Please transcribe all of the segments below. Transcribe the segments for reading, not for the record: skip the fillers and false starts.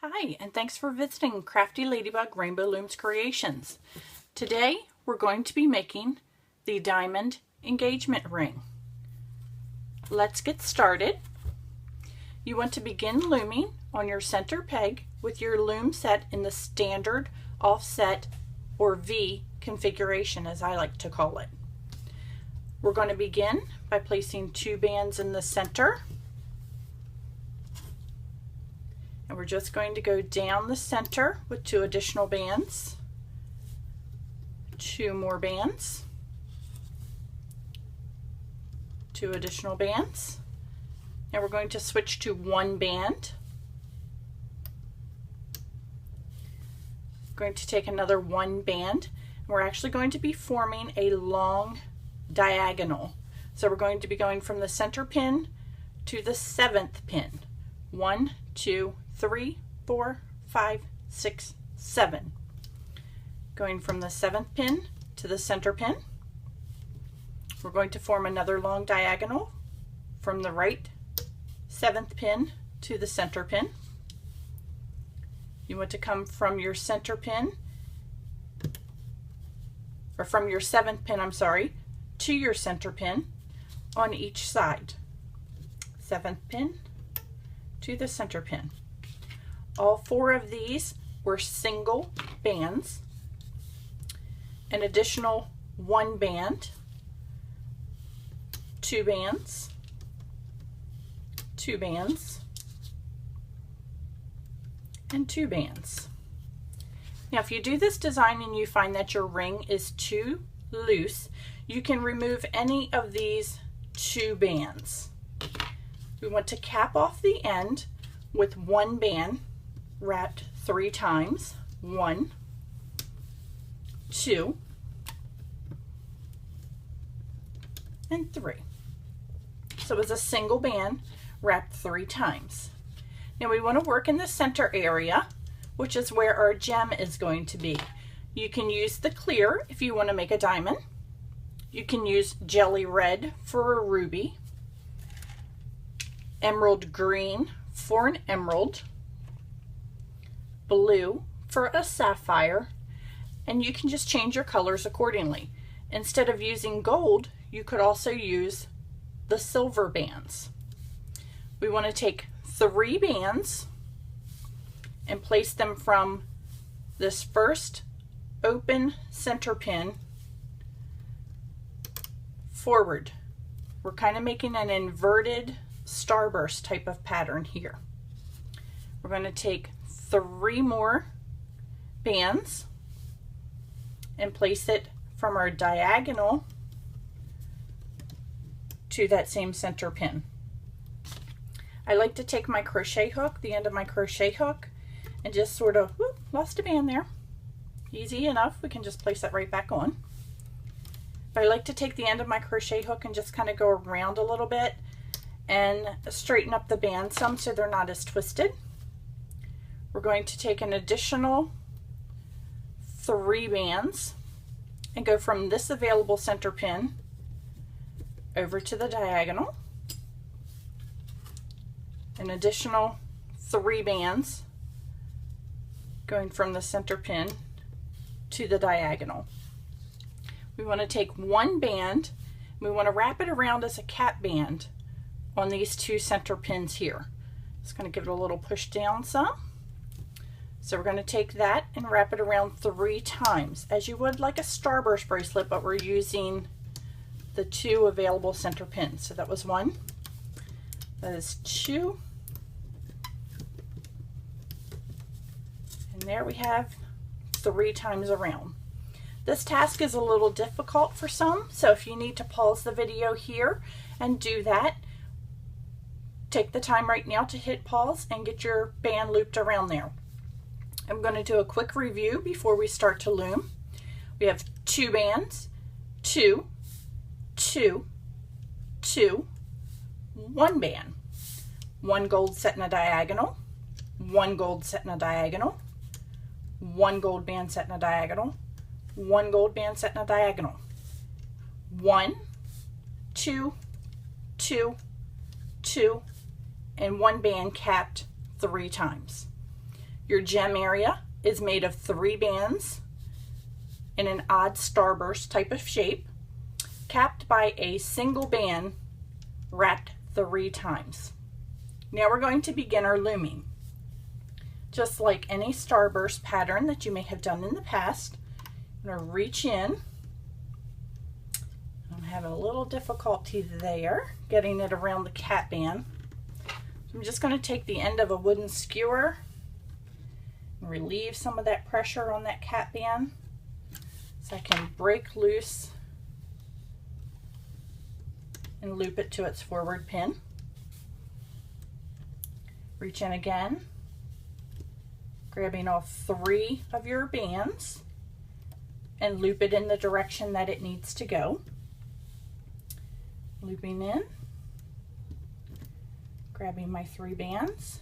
Hi, and thanks for visiting Crafty Ladybug Rainbow Loom's Creations. Today we're going to be making the diamond engagement ring. Let's get started. You want to begin looming on your center peg with your loom set in the standard offset or V configuration, as I like to call it. We're going to begin by placing 2 bands in the center. And we're just going to go down the center with 2 additional bands, 2 more bands, 2 additional bands. Now we're going to switch to 1 band. Going to take another 1 band. We're actually going to be forming a long diagonal. So we're going to be going from the center pin to the 7th pin. 1, 2, 3, 4, 5, 6, 7. Going from the 7th pin to the center pin. We're going to form another long diagonal from the right 7th pin to the center pin. You want to come from your center pin, or from your 7th pin, I'm sorry, to your center pin on each side. 7th pin to the center pin. All 4 of these were single bands. An additional 1 band, 2 bands, 2 bands, and 2 bands. Now if you do this design and you find that your ring is too loose, you can remove any of these 2 bands. We want to cap off the end with 1 band wrapped 3 times. 1, 2, and 3. So it's a single band wrapped 3 times. Now we want to work in the center area, which is where our gem is going to be. You can use the clear if you want to make a diamond. You can use jelly red for a ruby, emerald green for an emerald, blue for a sapphire, and you can just change your colors accordingly. Instead of using gold, you could also use the silver bands. We want to take 3 bands and place them from this first open center pin forward. We're kind of making an inverted starburst type of pattern here. We're going to take 3 more bands and place it from our diagonal to that same center pin. I like to take my crochet hook, the end of my crochet hook, and just sort of, whoop, lost a band there. Easy enough, we can just place that right back on. But I like to take the end of my crochet hook and just kind of go around a little bit and straighten up the band some so they're not as twisted. We're going to take an additional 3 bands and go from this available center pin over to the diagonal. An additional 3 bands going from the center pin to the diagonal. We want to take 1 band, we want to wrap it around as a cap band on these 2 center pins here. Just going to give it a little push down some. So we're going to take that and wrap it around 3 times, as you would like a starburst bracelet, but we're using the 2 available center pins. So that was 1, that is 2, and there we have 3 times around. This task is a little difficult for some, so if you need to pause the video here and do that, take the time right now to hit pause and get your band looped around there. I'm going to do a quick review before we start to loom. We have 2 bands, 2, 2, 2, 1 band, 1 gold set in a diagonal, 1 gold set in a diagonal, 1 gold band set in a diagonal, 1 gold band set in a diagonal, 1, 2, 2, 2, and 1 band capped 3 times. Your gem area is made of 3 bands in an odd starburst type of shape, capped by a single band wrapped 3 times. Now we're going to begin our looming. Just like any starburst pattern that you may have done in the past, I'm going to reach in. I'm having a little difficulty there getting it around the cap band. So I'm just going to take the end of a wooden skewer and relieve some of that pressure on that cap band so I can break loose and loop it to its forward pin. Reach in again, grabbing all 3 of your bands and loop it in the direction that it needs to go. Looping in, grabbing my 3 bands.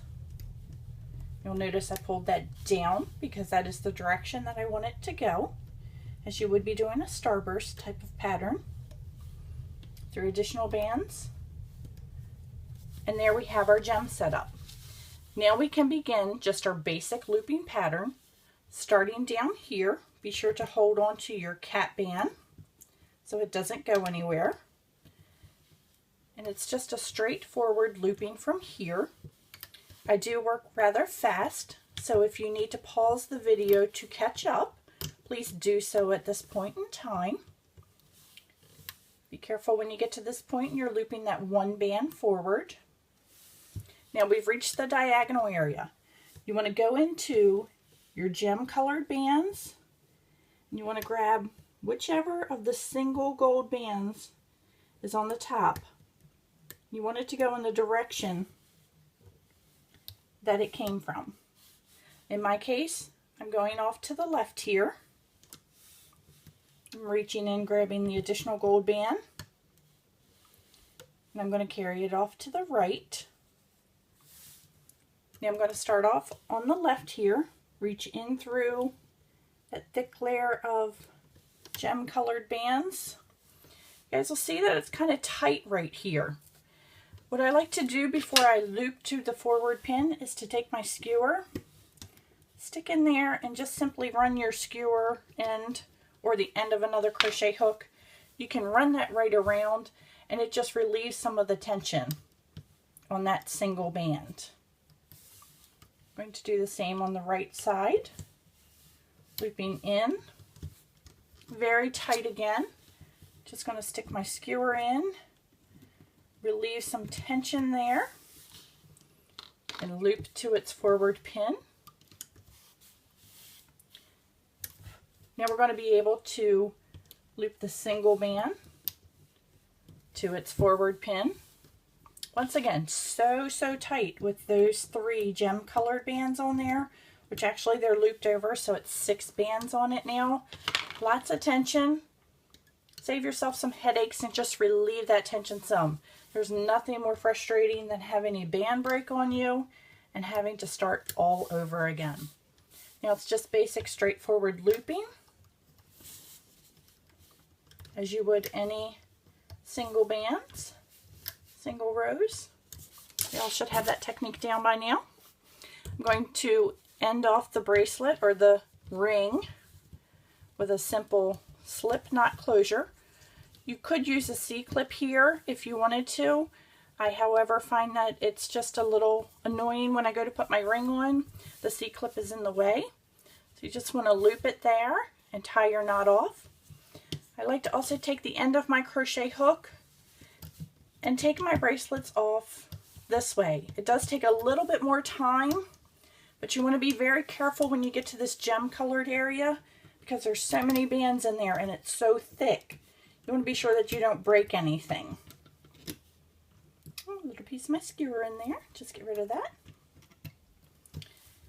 You'll notice I pulled that down because that is the direction that I want it to go, as you would be doing a starburst type of pattern. 3 additional bands, and there we have our gem set up. Now we can begin just our basic looping pattern. Starting down here, be sure to hold on to your cap band so it doesn't go anywhere. And it's just a straightforward looping from here. I do work rather fast, so if you need to pause the video to catch up, please do so at this point in time. Be careful when you get to this point and you're looping that 1 band forward. Now we've reached the diagonal area. You want to go into your gem colored bands, and you want to grab whichever of the single gold bands is on the top. You want it to go in the direction that it came from. In my case, I'm going off to the left here. I'm reaching in, grabbing the additional gold band, and I'm going to carry it off to the right. Now I'm going to start off on the left here, reach in through that thick layer of gem colored bands. You guys will see that it's kind of tight right here. What I like to do before I loop to the forward pin is to take my skewer, stick in there, and just simply run your skewer end or the end of another crochet hook. You can run that right around and it just relieves some of the tension on that single band. I'm going to do the same on the right side, looping in, very tight again. Just going to stick my skewer in, relieve some tension there, and loop to its forward pin. Now we're going to be able to loop the single band to its forward pin. Once again, so tight with those 3 gem colored bands on there, which actually they're looped over, so it's 6 bands on it now. Lots of tension. Save yourself some headaches and just relieve that tension some. There's nothing more frustrating than having a band break on you and having to start all over again. Now it's just basic straightforward looping as you would any single bands, single rows. You all should have that technique down by now. I'm going to end off the bracelet or the ring with a simple slip knot closure. You could use a C-clip here if you wanted to. I, however, find that it's just a little annoying when I go to put my ring on. The C-clip is in the way. So you just want to loop it there and tie your knot off. I like to also take the end of my crochet hook and take my bracelets off this way. It does take a little bit more time, but you want to be very careful when you get to this gem colored area because there's so many bands in there and it's so thick. You want to be sure that you don't break anything. Oh, a little piece of my skewer in there. Just get rid of that.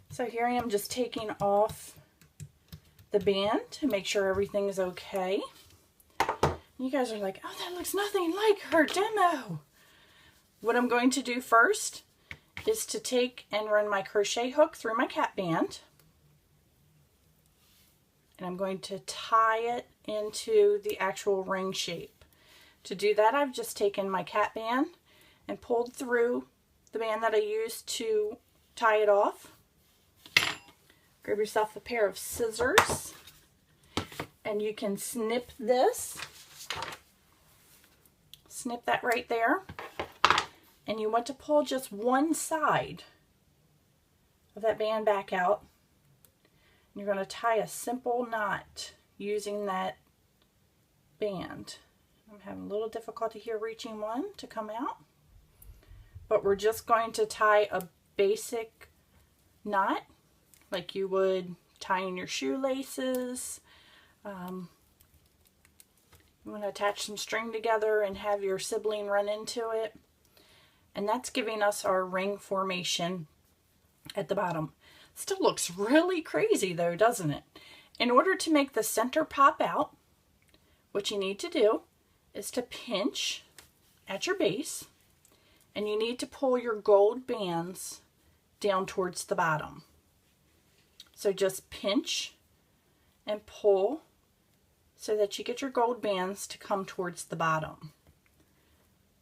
So here I am just taking off the band to make sure everything is okay. You guys are like, oh, that looks nothing like her demo. What I'm going to do first is to take and run my crochet hook through my cap band. And I'm going to tie it into the actual ring shape. To do that, I've just taken my cap band and pulled through the band that I used to tie it off. Grab yourself a pair of scissors and you can snip this. Snip that right there. And you want to pull just one side of that band back out. And you're going to tie a simple knot using that band. I'm having a little difficulty here reaching one to come out. But we're just going to tie a basic knot like you would tying your shoelaces. You want to attach some string together and have your sibling run into it. And that's giving us our ring formation at the bottom. Still looks really crazy though, doesn't it? In order to make the center pop out, what you need to do is to pinch at your base, and you need to pull your gold bands down towards the bottom. So just pinch and pull so that you get your gold bands to come towards the bottom.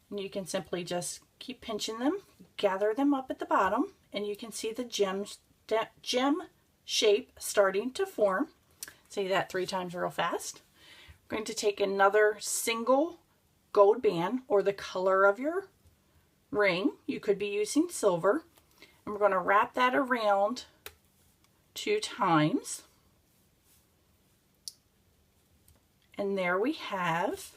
And you can simply just keep pinching them, gather them up at the bottom, and you can see the gem shape starting to form. Say that 3 times real fast. We're going to take another single gold band, or the color of your ring. You could be using silver. And we're going to wrap that around 2 times. And there we have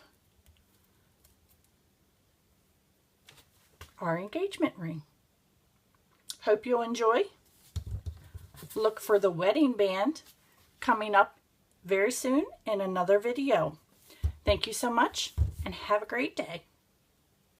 our engagement ring. Hope you'll enjoy. Look for the wedding band coming up very soon in another video. Thank you so much and have a great day.